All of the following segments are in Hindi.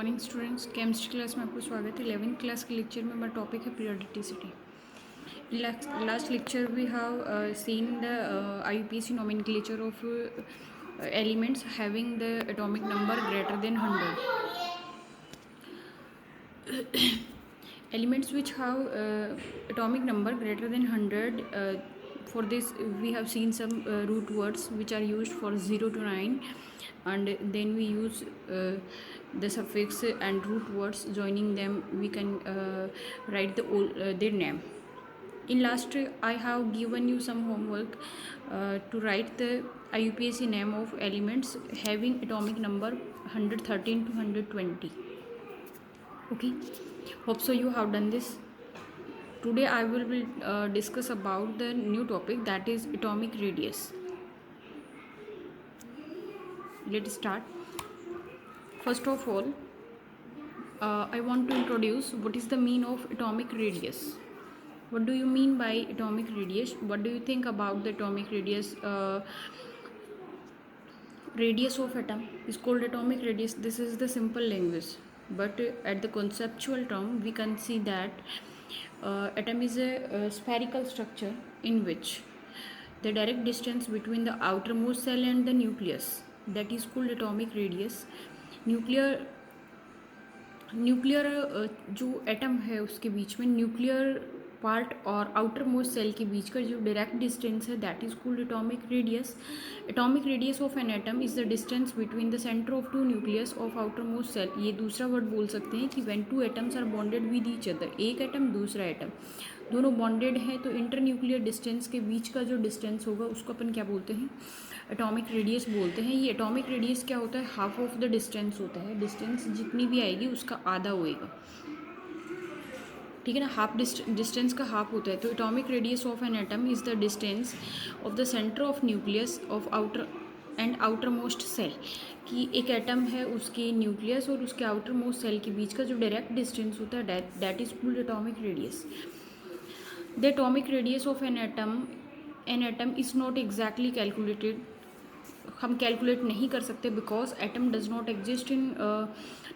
मॉर्निंग स्टूडेंट्स, केमिस्ट्री क्लास में आपको स्वागत है। 11th क्लास के लेक्चर में हमारा टॉपिक है periodicity. Last lecture we have seen the IUPAC nomenclature of elements having the atomic number greater than 100. Elements which have atomic number greater than 100, for this we have seen some root words which are used for 0 to 9, and then we use the suffix and root words. Joining them we can write their name. In last I have given you some homework to write the IUPAC name of elements having atomic number 113 to 120. Okay, hope so you have done this. Today I will discuss about the new topic, that is atomic radius. Let's start. First of all, I want to introduce what is the meaning of atomic radius. What do you mean by atomic radius? What do you think about the atomic radius? Radius of atom is called atomic radius. This is the simple language, but at the conceptual term we can see that atom is a spherical structure in which the direct distance between the outermost cell and the nucleus, that is called atomic radius. Nuclear जो एटम है उसके बीच में न्यूक्लियर पार्ट और आउटर मोस्ट सेल के बीच का जो डायरेक्ट डिस्टेंस है, that is called atomic radius. Atomic radius of an atom is the distance between the centre of two nucleus of outer most shell. ये दूसरा वर्ड बोल सकते हैं कि when two atoms are bonded with each other, एक एटम दूसरा एटम दोनों बॉन्डेड है तो इंटर न्यूक्लियर डिस्टेंस के बीच का जो डिस्टेंस होगा उसको अपन क्या बोलते हैं, एटॉमिक रेडियस बोलते हैं. ये एटॉमिक रेडियस क्या होता है, हाफ ऑफ द डिस्टेंस होता है. डिस्टेंस जितनी भी आएगी उसका आधा होएगा, ठीक है ना. हाफ डिस्टेंस का हाफ होता है. तो atomic radius of an atom is the distance of the centre of nucleus of outer and outer most shell. कि एक एटम है उसके न्यूक्लियस और उसके आउटर मोस्ट सेल के बीच का जो डायरेक्ट डिस्टेंस होता है, that is called atomic radius. The atomic radius of an atom is not exactly calculated. हम कैलकुलेट नहीं कर सकते because atom does not exist in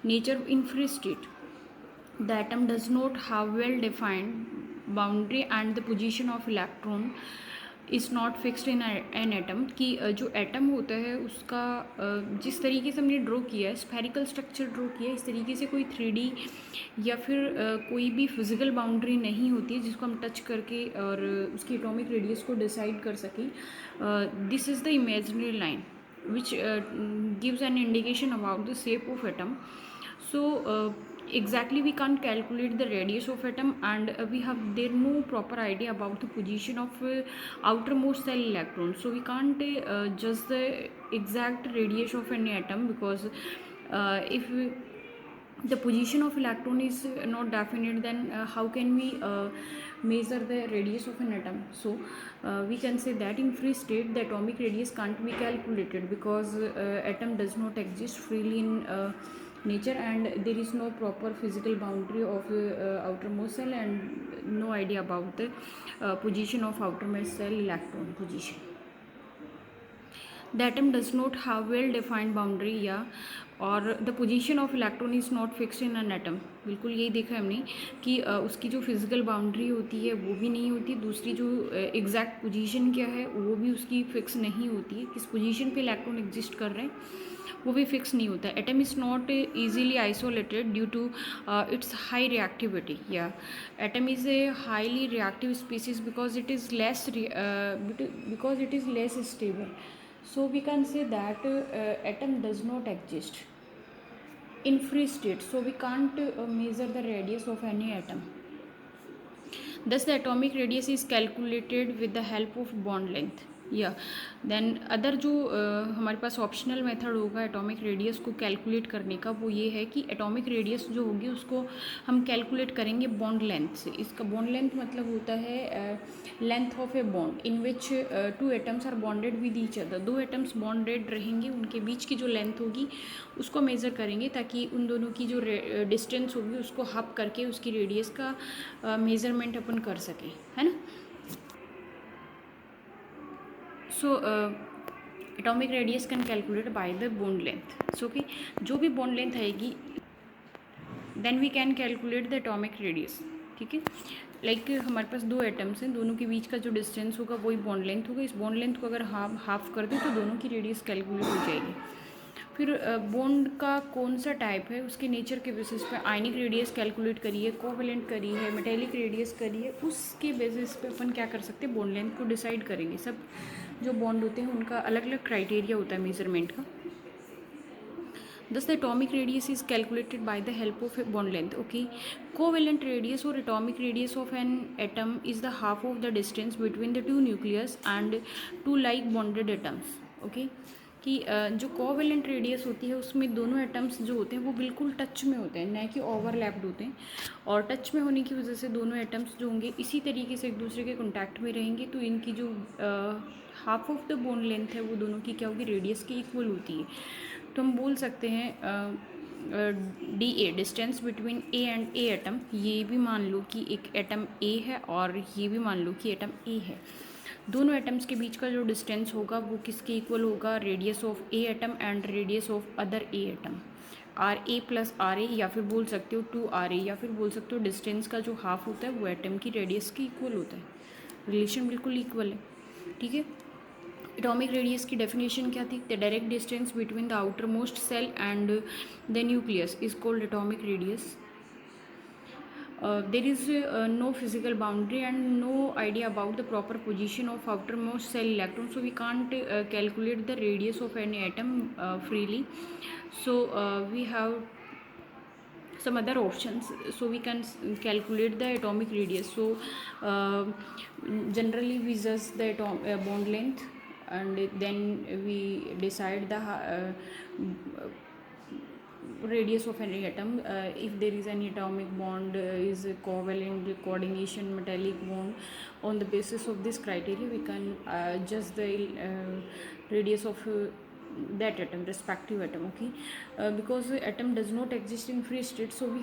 nature in free state. The atom does not have well defined boundary and the position of electron is not fixed in an atom. कि जो एटम होता है उसका जिस तरीके से हमने ड्रॉ किया है, स्फेरिकल स्ट्रक्चर ड्रॉ किया है, इस तरीके से कोई 3D या फिर कोई भी फिजिकल बाउंड्री नहीं होती है जिसको हम टच करके और उसकी एटॉमिक रेडियस को डिसाइड कर सकें. This is the imaginary line which gives an indication about the shape of atom. So exactly we can't calculate the radius of atom, and we have there no proper idea about the position of outermost cell electron. So we can't judge the exact radius of any atom because if the position of electron is not definite, then how can we measure the radius of an atom? So we can say that in free state the atomic radius can't be calculated because atom does not exist freely in nature, and there is no proper physical boundary of outermost cell and no idea about the position of outermost cell electron position. The atom does not have well defined boundary, या और the position of electron is not fixed in an atom. बिल्कुल यही देखा हमने कि उसकी जो फिजिकल बाउंड्री होती है वो भी नहीं होती. दूसरी जो एग्जैक्ट पोजीशन क्या है वो भी उसकी फिक्स नहीं होती है. किस पोजीशन पे इलेक्ट्रॉन एग्जिस्ट कर रहे हैं वो भी फिक्स नहीं होता. Atom is not easily isolated due to its high reactivity. या atom is a highly reactive species because it is less stable. So we can say that atom does not exist in free state, so we can't measure the radius of any atom. Thus the atomic radius is calculated with the help of bond length. या देन अदर जो हमारे पास ऑप्शनल मेथड होगा एटॉमिक रेडियस को कैलकुलेट करने का, वो ये है कि एटॉमिक रेडियस जो होगी उसको हम कैलकुलेट करेंगे बॉन्ड लेंथ से. इसका बॉन्ड लेंथ मतलब होता है length of a bond in which two atoms are bonded with each other. दो एटम्स बॉन्डेड रहेंगे, उनके बीच की जो लेंथ होगी उसको मेज़र करेंगे ताकि उन दोनों की जो डिस्टेंस होगी उसको हाफ करके उसकी रेडियस का मेज़रमेंट अपन कर सकें, है ना. So atomic radius can calculate by the bond length. So कि जो भी बॉन्ड लेंथ आएगी then we can calculate the atomic radius. ठीक है, लाइक हमारे पास दो एटम्स हैं, दोनों के बीच का जो डिस्टेंस होगा वही बॉन्ड लेंथ होगा। इस बॉन्ड लेंथ को अगर हाफ कर दें तो दोनों की रेडियस कैलकुलेट हो जाएगी। फिर बॉन्ड का कौन सा टाइप है उसके नेचर के बेसिस पे आयनिक रेडियस कैलकुलेट करिए, कोवेलेंट करी है, मेटेलिक रेडियस करिए, उसके बेसिस पे अपन क्या कर सकते हैं, बॉन्ड लेंथ को डिसाइड करेंगे। सब जो बॉन्ड होते हैं उनका अलग अलग क्राइटेरिया होता है मेजरमेंट का। Thus, the atomic radius is calculated by the help of a bond length. Okay, covalent radius or atomic radius of an atom is the half of the distance between the two nucleus and two like bonded atoms. Okay, कि जो कोवेलेंट रेडियस होती है उसमें दोनों एटम्स जो होते हैं वो बिल्कुल टच में होते हैं, न कि ओवरलैप्ड होते हैं। और टच में होने की वजह से दोनों एटम्स जो होंगे इसी तरीके से एक दूसरे के कॉन्टैक्ट में रहेंगे, तो इनकी जो half of the bond length है वो दोनों की क्या होगी, रेडियस की इक्वल होती है। तो हम बोल सकते हैं D A, distance between A and A atom, ये भी मान लो कि एक एटम ए है और ये भी मान लो कि एटम ए है। दोनों एटम्स के बीच का जो डिस्टेंस होगा वो किसके इक्वल होगा, radius of A atom and radius of other A atom, r A plus r A, या फिर बोल सकते हो 2 RA, या फिर बोल सकते हो डिस्टेंस का जो हाफ होता है वो एटम की रेडियस के इक्वल होता है। रिलेशन बिल्कुल इक्वल है। ठीक है, एटॉमिक रेडियस की डेफिनेशन क्या थी, the direct distance between the outer most shell and the nucleus is called atomic radius. There is no physical boundary and no idea about the proper position of outermost cell electron, so we can't calculate the radius of any atom freely. So we have some other options, so we can calculate the atomic radius. So uh, generally we just the bond length, and then we decide the radius of any atom. If there is any atomic bond is covalent, coordination, metallic bond, on the basis of this criteria we can adjust the radius of that atom, respective atom. Okay, because the atom does not exist in free state, so we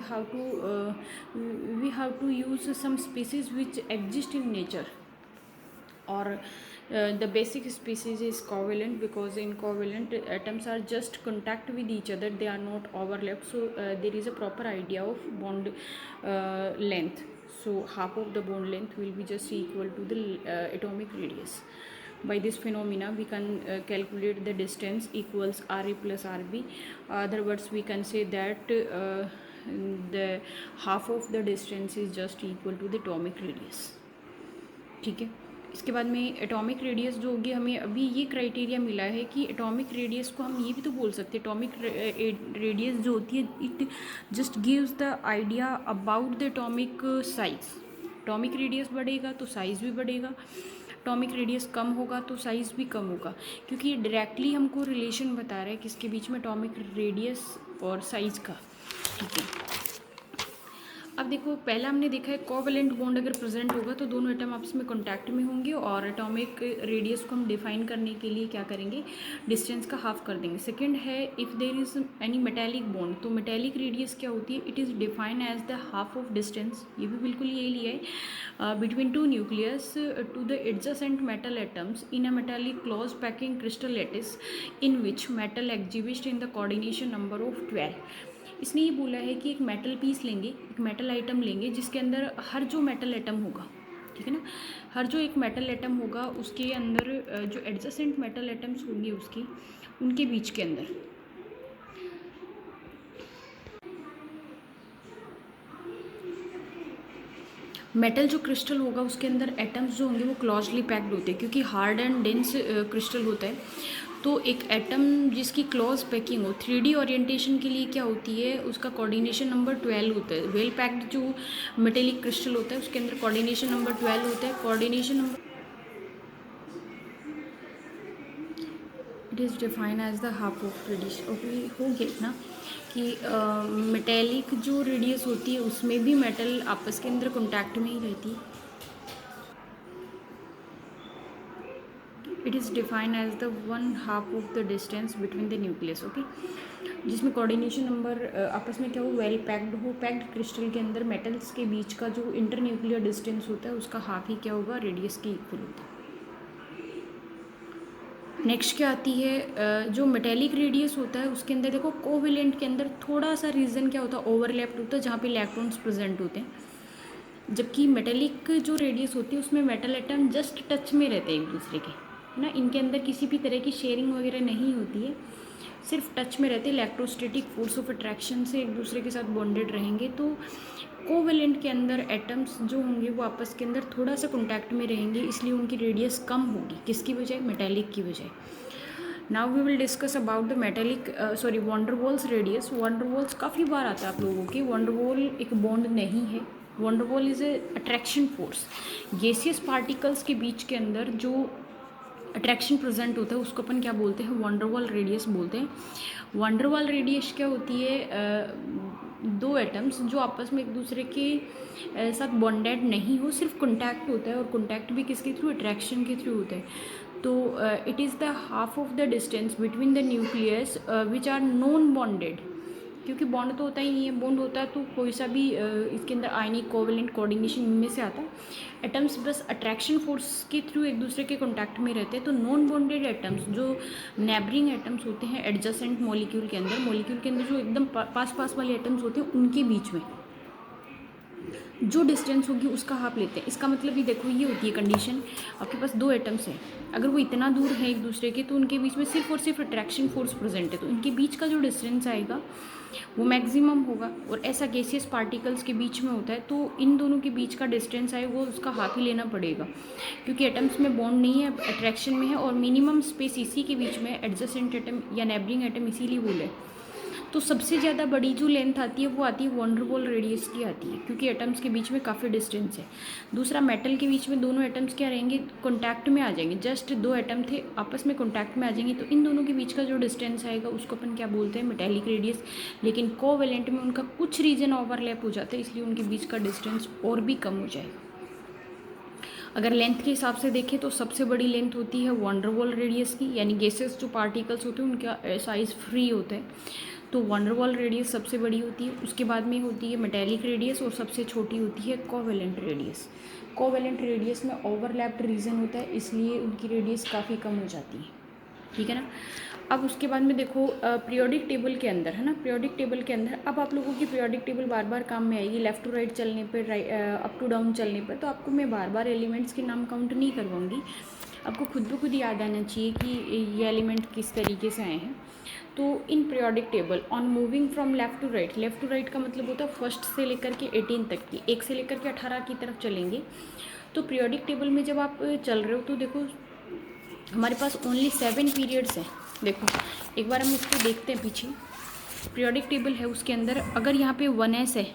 have to use some species which exist in nature, or the basic species is covalent, because in covalent atoms are just contact with each other, they are not overlapped, so there is a proper idea of bond length. So half of the bond length will be just equal to the atomic radius. By this phenomena we can calculate the distance equals RA plus RB. Other words, we can say that the half of the distance is just equal to the atomic radius. ठीक है, इसके बाद में एटॉमिक रेडियस जो होगी, हमें अभी ये क्राइटेरिया मिला है कि एटॉमिक रेडियस को हम ये भी तो बोल सकते हैं, एटॉमिक रेडियस जो होती है it just gives the idea about the atomic size. Atomic radius बढ़ेगा तो साइज़ भी बढ़ेगा, एटॉमिक रेडियस कम होगा तो साइज़ भी कम होगा, क्योंकि ये डायरेक्टली हमको रिलेशन बता रहा है किसके बीच में, एटॉमिक रेडियस और साइज़ का। ठीक है, अब देखो पहला हमने देखा है कोवेलेंट बॉन्ड अगर प्रेजेंट होगा तो दोनों एटम आपस में कांटेक्ट में होंगे, और एटॉमिक रेडियस को हम डिफाइन करने के लिए क्या करेंगे, डिस्टेंस का हाफ कर देंगे। सेकंड है if there is any metallic bond, तो मेटेलिक रेडियस क्या होती है, it is define as the half of distance, ये भी बिल्कुल यही लिया है, between two nucleus to the adjacent metal atoms in a metallic close packing crystal lattice in which metal exhibit in the coordination number of 12। इसने ये बोला है कि एक मेटल पीस लेंगे, एक मेटल आइटम लेंगे जिसके अंदर हर जो मेटल एटम होगा, ठीक है ना, हर जो एक मेटल एटम होगा उसके अंदर जो एडजेसेंट मेटल एटम्स होंगे उसकी, उनके बीच के अंदर मेटल जो क्रिस्टल होगा उसके अंदर एटम्स जो होंगे वो क्लोजली पैक्ड होते हैं, क्योंकि हार्ड एंड डेंस क्रिस्टल होता है। तो एक एटम जिसकी क्लोज पैकिंग हो, 3D ओरिएंटेशन के लिए क्या होती है, उसका कोऑर्डिनेशन नंबर 12 होता है। वेल पैक्ड जो मेटेलिक क्रिस्टल होता है उसके अंदर कोऑर्डिनेशन नंबर 12 होता है। Coordination number it is define as the half of radius. Okay, हो गया ना कि मेटेलिक जो रेडियस होती है उसमें भी मेटल आपस के अंदर कॉन्टैक्ट में ही रहती है। It is define as the 1/2 of the distance between the nucleus. Okay, जिसमें कोऑर्डिनेशन नंबर आपस में क्या हो, वेल पैक्ड हो, पैक्ड क्रिस्टल के अंदर मेटल्स के बीच का जो इंटर न्यूक्लियर डिस्टेंस होता है उसका हाफ ही क्या होगा, रेडियस के इक्वल होता है। नेक्स्ट क्या आती है, जो मेटेलिक रेडियस होता है उसके अंदर देखो कोवेलेंट के अंदर थोड़ा सा रीजन क्या होता है, ओवरलैप होता है जहाँ पे इलेक्ट्रॉन्स प्रेजेंट होते हैं, जबकि मेटेलिक जो रेडियस होती है उसमें मेटल एटम जस्ट टच में रहते हैं एक दूसरे के, है ना। इनके अंदर किसी भी तरह की शेयरिंग वगैरह नहीं होती है, सिर्फ टच में रहते हैं, इलेक्ट्रोस्टैटिक फोर्स ऑफ अट्रैक्शन से एक दूसरे के साथ बॉन्डेड रहेंगे। तो कोवेलेंट के अंदर एटम्स जो होंगे वो आपस के अंदर थोड़ा सा कॉन्टैक्ट में रहेंगे, इसलिए उनकी रेडियस कम होगी, किसकी वजह, मेटेलिक की वजह। Now we will discuss about the metallic van der Waals radius. Van der Waals काफ़ी बार आता है आप लोगों के। वॉन्डरवॉल एक बॉन्ड नहीं है, van der Waals is a attraction force. Gaseous particles के बीच के अंदर जो अट्रैक्शन प्रेजेंट होता है उसको अपन क्या बोलते हैं, वॉन्डरवॉल रेडियस बोलते हैं। वॉन्डरवॉल रेडियस क्या होती है, दो एटम्स जो आपस में एक दूसरे के साथ बॉन्डेड नहीं हो, सिर्फ कॉन्टैक्ट होता है, और कॉन्टैक्ट भी किसके थ्रू, अट्रैक्शन के थ्रू होता है। तो it is the half of the distance between the nucleus which are non bonded, क्योंकि बॉन्ड तो होता ही नहीं है, बॉन्ड होता है तो कोई सा भी इसके अंदर आयनिक कोवेलेंट कोऑर्डिनेशन में से आता है। एटम्स बस अट्रैक्शन फोर्स के थ्रू एक दूसरे के कॉन्टैक्ट में रहते हैं। तो नॉन बॉन्डेड एटम्स जो नेबरिंग एटम्स होते हैं एडजेसेंट मॉलिक्यूल के अंदर जो एकदम पास पास वाले एटम्स होते हैं उनके बीच में जो डिस्टेंस होगी उसका हाफ लेते हैं। इसका मतलब ये देखो, ये होती है कंडीशन, आपके पास दो एटम्स हैं, अगर वो इतना दूर है एक दूसरे के तो उनके बीच में सिर्फ और सिर्फ अट्रैक्शन फोर्स प्रेजेंट है, तो इनके बीच का जो डिस्टेंस आएगा वो मैक्सिमम होगा। और ऐसा गैसियस पार्टिकल्स के बीच में होता है, तो इन दोनों के बीच का डिस्टेंस है वो उसका हाफ ही लेना पड़ेगा, क्योंकि एटम्स में बॉन्ड नहीं है, अट्रैक्शन में है, और मिनिमम स्पेस इसी के बीच में एडजेसेंट एटम या नेबरिंग एटम इसीलिए बोले। तो सबसे ज़्यादा बड़ी जो लेंथ आती है वो आती है वॉन्डरवॉल रेडियस की आती है, क्योंकि एटम्स के बीच में काफ़ी डिस्टेंस है। दूसरा, मेटल के बीच में दोनों एटम्स क्या रहेंगे, कॉन्टैक्ट में आ जाएंगे, जस्ट दो एटम थे आपस में कॉन्टैक्ट में आ जाएंगे, तो इन दोनों के बीच का जो डिस्टेंस आएगा उसको अपन क्या बोलते हैं, मेटेलिक रेडियस। लेकिन कोवेलेंट में उनका कुछ रीजन ओवरलैप हो जाता है, इसलिए उनके बीच का डिस्टेंस और भी कम हो जाएगा। अगर लेंथ के हिसाब से देखें तो सबसे बड़ी लेंथ होती है वॉन्डरवॉल रेडियस की, यानी गैसेस जो पार्टिकल्स होते हैं उनका साइज़ फ्री होता है, तो वॉन्डरवॉल रेडियस सबसे बड़ी होती है। उसके बाद में होती है मेटेलिक रेडियस, और सबसे छोटी होती है कोवेलेंट रेडियस। कोवेलेंट रेडियस में ओवरलैप्ड रीजन होता है, इसलिए उनकी रेडियस काफ़ी कम हो जाती है, ठीक है ना। अब उसके बाद में देखो पीरियोडिक टेबल के अंदर, है ना, पीरियोडिक टेबल के अंदर अब आप लोगों की पीरियोडिक टेबल बार बार काम में आएगी, लेफ्ट टू राइट चलने पर, अप टू डाउन चलने पर, तो आपको मैं बार बार एलिमेंट्स के नाम काउंट नहीं करवाऊंगी, आपको खुद ब खुद याद आना चाहिए कि ये एलिमेंट किस तरीके से आए हैं। तो in periodic table on moving from left to right का मतलब होता है फर्स्ट से लेकर के 18 तक की, 1 से लेकर के 18 की तरफ चलेंगे। तो पीरियोडिक टेबल में जब आप चल रहे हो तो देखो हमारे पास ओनली 7 पीरियड्स हैं। देखो एक बार हम इसको देखते हैं पीछे, पीरियोडिक टेबल है उसके अंदर अगर यहाँ पे 1s है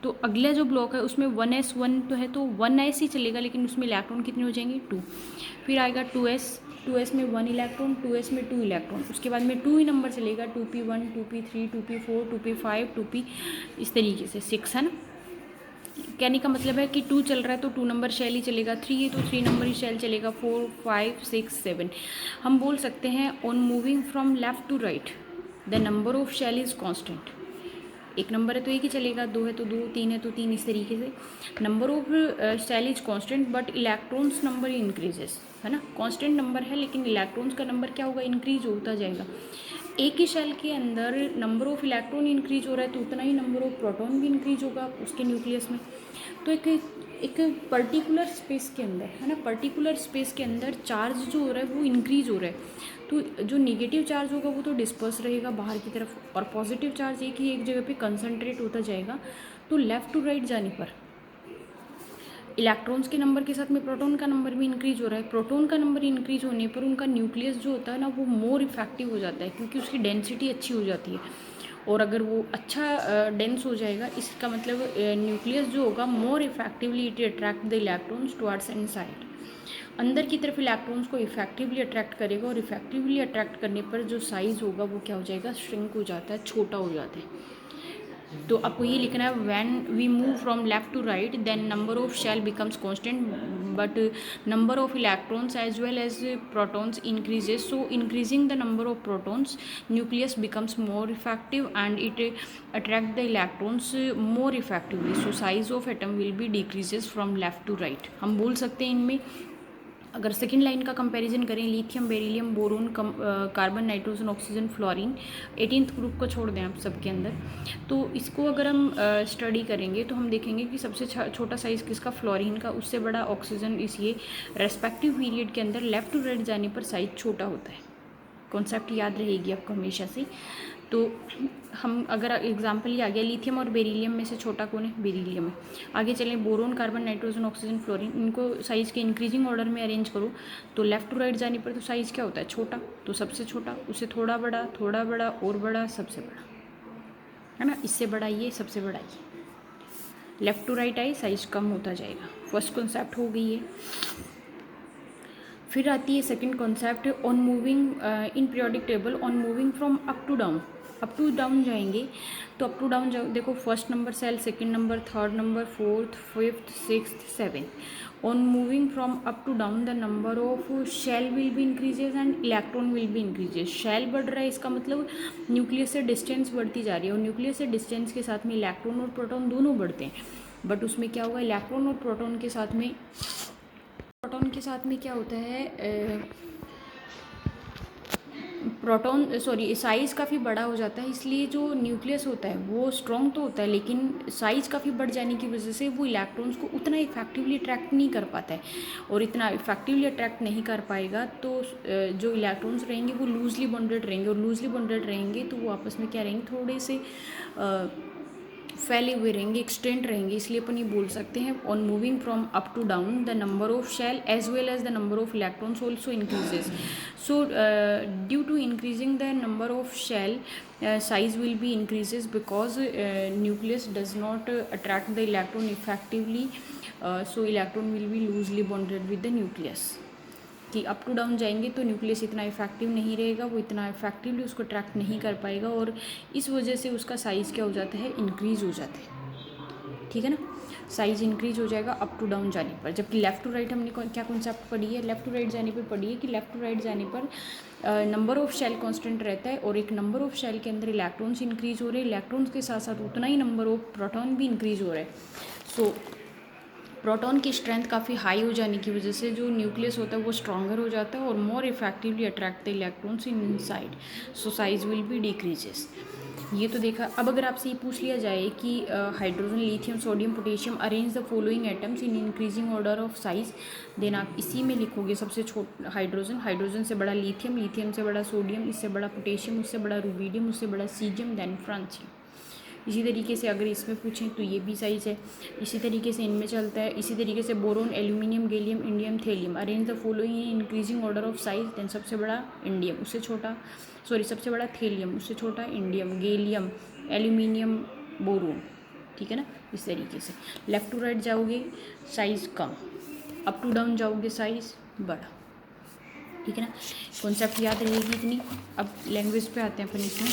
तो अगला जो ब्लॉक है उसमें 1s 1 तो है तो 1s ही चलेगा, लेकिन उसमें इलेक्ट्रॉन कितने हो जाएंगे, 2। फिर आएगा 2s में 1 इलेक्ट्रॉन, 2s में 2 इलेक्ट्रॉन, उसके बाद में 2 ही नंबर चलेगा, 2p1 2p3 2p4 2p5 2p, इस तरीके से 6, है ना। कहने का मतलब है कि 2 चल रहा है तो 2 नंबर शेल ही चलेगा, 3 है तो 3 नंबर ही शेल चलेगा, 4 5 6 7। हम बोल सकते हैं on moving from left to right the number of shell is constant. 1 number है तो 1 ही चलेगा, 2 है तो 2, 3 है तो 3, इस तरीके से number of shell is constant but electrons number increases, है ना। कांस्टेंट नंबर है लेकिन इलेक्ट्रॉन्स का नंबर क्या होगा, इंक्रीज होता जाएगा। एक ही शेल के अंदर नंबर ऑफ इलेक्ट्रॉन इंक्रीज हो रहा है तो उतना ही नंबर ऑफ प्रोटॉन भी इंक्रीज होगा उसके न्यूक्लियस में। तो एक पर्टिकुलर स्पेस के अंदर, है ना, पर्टिकुलर स्पेस के अंदर चार्ज जो हो रहा है वो इंक्रीज हो रहा है, तो जो नेगेटिव चार्ज होगा वो तो डिस्पर्स रहेगा बाहर की तरफ, और पॉजिटिव चार्ज एक जगह पे कंसंट्रेट होता जाएगा। तो लेफ़्ट टू राइट जाने पर इलेक्ट्रॉन्स के नंबर के साथ में प्रोटॉन का नंबर भी इंक्रीज हो रहा है। प्रोटॉन का नंबर इंक्रीज होने पर उनका न्यूक्लियस जो होता है ना वो मोर इफेक्टिव हो जाता है, क्योंकि उसकी डेंसिटी अच्छी हो जाती है, और अगर वो अच्छा डेंस हो जाएगा इसका मतलब न्यूक्लियस जो होगा more effectively it attract the electrons towards inside, अंदर की तरफ इलेक्ट्रॉन्स को इफेक्टिवली अट्रैक्ट करेगा, और इफेक्टिवली अट्रैक्ट करने पर जो साइज़ होगा वो क्या हो जाएगा, श्रिंक हो जाता है, छोटा हो जाता है। तो आपको ये लिखना है when we move from left to right then number of shell becomes constant but number of electrons as well as protons increases, so increasing the number of protons nucleus becomes more effective and it attract the electrons more effectively, so size of atom will be decreases from left to right. हम बोल सकते हैं इनमें अगर सेकेंड लाइन का कंपैरिजन करें, lithium, beryllium, boron, carbon, nitrogen, oxygen, fluorine, 18th group को छोड़ दें आप सबके अंदर, तो इसको अगर हम स्टडी करेंगे तो हम देखेंगे कि सबसे छोटा साइज़ किसका, फ्लोरीन का, उससे बड़ा ऑक्सीजन। इस ये रेस्पेक्टिव पीरियड के अंदर लेफ़्ट टू राइट जाने पर साइज़ छोटा होता है। कॉन्सेप्ट याद रहेगी आपको हमेशा से। तो हम अगर एग्जांपल ये आ गया, लिथियम और बेरिलियम में से छोटा कौन है, बेरिलियम है। आगे चलें, boron, carbon, nitrogen, oxygen, fluorine, इनको साइज़ के इंक्रीजिंग ऑर्डर में अरेंज करो तो लेफ़्ट टू राइट जाने पर तो साइज़ क्या होता है, छोटा। तो सबसे छोटा, उससे थोड़ा बड़ा और बड़ा, सबसे बड़ा, है ना। इससे बड़ा ये, सबसे बड़ा ये। लेफ़्ट टू राइट आए, साइज़ कम होता जाएगा। फर्स्ट कॉन्सेप्ट हो गई है। फिर आती है second concept, on moving in periodic table, on moving from up to down. Up to down जाएंगे तो अप टू डाउन जाओ, देखो first number shell, second number, third number, fourth, fifth, sixth, seventh. On moving from up to down the number of shell will be increases and electron will be increases. Shell बढ़ रहा है, इसका मतलब न्यूक्लियस से डिस्टेंस बढ़ती जा रही है, और न्यूक्लियस से डिस्टेंस के साथ में इलेक्ट्रॉन और प्रोटॉन दोनों बढ़ते हैं। बट उसमें क्या होगा, इलेक्ट्रॉन और प्रोटॉन के साथ में क्या होता है, साइज़ काफ़ी बड़ा हो जाता है। इसलिए जो न्यूक्लियस होता है वो स्ट्रॉन्ग तो होता है, लेकिन साइज़ काफ़ी बढ़ जाने की वजह से वो इलेक्ट्रॉन्स को उतना इफेक्टिवली अट्रैक्ट नहीं कर पाता है। और इतना इफेक्टिवली अट्रैक्ट नहीं कर पाएगा तो जो इलेक्ट्रॉन्स रहेंगे वो लूजली बॉन्डेड रहेंगे, और लूजली बॉन्डेड रहेंगे तो वो आपस में क्या रहेंगे, थोड़े से फैले हुए रहेंगे, एक्सटेंड रहेंगे। इसलिए अपन ये बोल सकते हैं, on moving from up to down the number of shell as well as the number of electrons also increases. So due to increasing the number of shell, size will be increases because nucleus does not attract the electron effectively, so electron will be loosely bonded with the nucleus। कि अप टू डाउन जाएंगे तो न्यूक्लियस इतना इफेक्टिव नहीं रहेगा, वो इतना इफेक्टिवली उसको अट्रैक्ट नहीं कर पाएगा, और इस वजह से उसका साइज़ क्या हो जाता है, इंक्रीज़ हो जाता है। ठीक है ना, साइज़ इंक्रीज हो जाएगा अप टू डाउन जाने पर। जबकि लेफ़्ट टू राइट हमने क्या कॉन्सेप्ट पढ़ी है, लेफ़्ट टू राइट जाने पर पढ़ी है कि लेफ़्ट टू राइट जाने पर नंबर ऑफ शेल कांस्टेंट रहता है, और एक नंबर ऑफ शेल के अंदर इलेक्ट्रॉन्स इंक्रीज हो रहे हैं, इलेक्ट्रॉन्स के साथ साथ उतना ही नंबर ऑफ प्रोटॉन भी इंक्रीज हो रहा है। सो प्रोटॉन की स्ट्रेंथ काफ़ी हाई हो जाने की वजह से जो न्यूक्लियस होता है वो स्ट्रॉन्गर हो जाता है और more effectively attract the electrons inside, so size will be decreases. ये तो देखा। अब अगर आपसे ये पूछ लिया जाए कि hydrogen, lithium, sodium, potassium, arrange the following atoms in increasing order of size, then आप इसी में लिखोगे सबसे छोटा हाइड्रोजन, हाइड्रोजन से बड़ा लिथियम, लिथियम से बड़ा सोडियम, इससे बड़ा पोटेशियम, उससे बड़ा रुबीडियम, उससे बड़ा सीजियम, देन फ्रांसियम। इसी तरीके से अगर इसमें पूछें तो ये भी साइज़ है। इसी तरीके से इनमें चलता है। इसी तरीके से boron, aluminium, gallium, indium, thallium, arrange the following in increasing order of size, then सबसे बड़ा इंडियम, उससे छोटा सबसे बड़ा थेलियम, उससे छोटा इंडियम, गैलियम, एल्यूमिनियम, बोरोन। ठीक है ना, इस तरीके से लेफ़्ट टू राइट जाओगे साइज़ कम, अप टू डाउन जाओगे साइज़ बड़ा। ठीक है ना, कॉन्सेप्ट याद रहेगी इतनी। अब लैंग्वेज पे आते हैं अपन। इसमें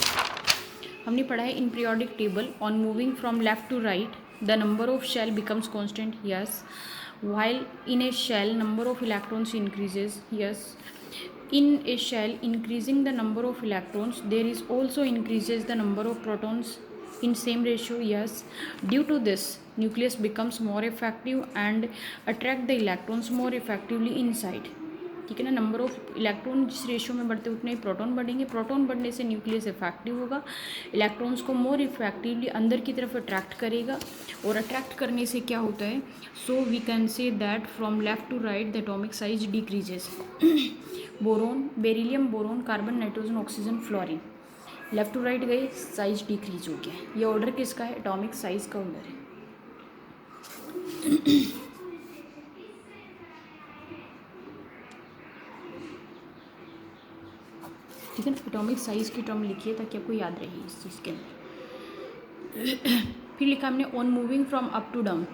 हमने पढ़ा है, in periodic table on moving from left to right the number of shell becomes constant, yes, while in a shell number of electrons increases, yes, in a shell increasing the number of electrons there is also increases the number of protons in same ratio, yes, due to this nucleus becomes more effective and attract the electrons more effectively inside। ठीक है ना, नंबर ऑफ इलेक्ट्रॉन जिस रेशियो में बढ़ते उतने ही प्रोटॉन बढ़ेंगे, प्रोटॉन बढ़ने से न्यूक्लियस इफेक्टिव होगा, इलेक्ट्रॉन्स को मोर इफेक्टिवली अंदर की तरफ अट्रैक्ट करेगा, और अट्रैक्ट करने से क्या होता है, so we can say that from left to right the atomic size decreases. Boron, beryllium, boron, carbon, nitrogen, oxygen, fluorine, left to right गए, साइज डिक्रीज हो गया। ये ऑर्डर किसका है, एटॉमिक साइज का ऑर्डर है। ठीक है ना, एटॉमिक साइज की टर्म लिखिए ताकि आपको याद रहे इस चीज़ के अंदर। फिर लिखा हमने, on moving from up to down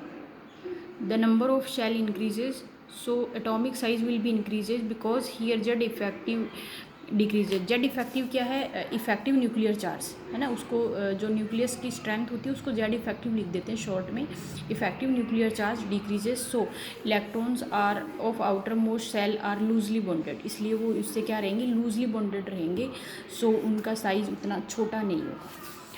the number of shell increases, so atomic size will be increases because here Z effective decreases. Z effective क्या है, इफेक्टिव न्यूक्लियर चार्ज है ना, उसको जो न्यूक्लियस की स्ट्रेंथ होती है उसको जेड इफेक्टिव लिख देते हैं शॉर्ट में। Effective nuclear charge decreases, so electrons are of outer most shell are loosely bonded, इसलिए वो इससे क्या रहेंगे, लूजली बॉन्डेड रहेंगे, सो उनका साइज उतना छोटा नहीं होगा।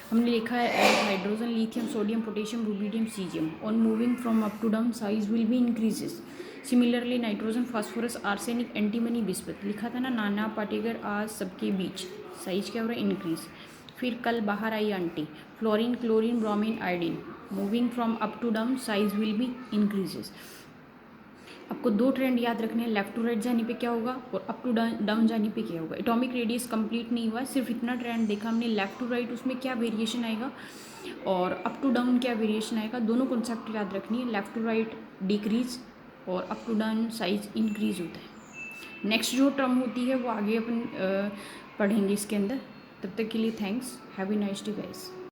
हमने लिखा है hydrogen, lithium, sodium, potassium, rubidium, caesium, on moving from up to down size will be increases, similarly nitrogen, phosphorus, arsenic, antimony, bismuth लिखा था ना, नाना पाटेकर आज सबके बीच, साइज क्या हो रहा है, इंक्रीज। फिर कल बाहर आई आंटी, fluorine, chlorine, bromine, iodine, moving from up to down size will be increases. आपको दो ट्रेंड याद रखने हैं, लेफ्ट टू राइट जाने पे क्या होगा और अप टू डाउन जाने पे क्या होगा। एटॉमिक रेडियस कंप्लीट नहीं हुआ, सिर्फ इतना ट्रेंड देखा हमने, लेफ्ट टू राइट उसमें क्या वेरिएशन आएगा और अप टू डाउन क्या वेरिएशन आएगा, दोनों कॉन्सेप्ट याद रखनी है। लेफ्ट टू राइट डिक्रीज और up to down size increase होता है। नेक्स्ट जो टर्म होती है वो आगे अपन पढ़ेंगे इसके अंदर। तब तक के लिए thanks, have a nice day guys.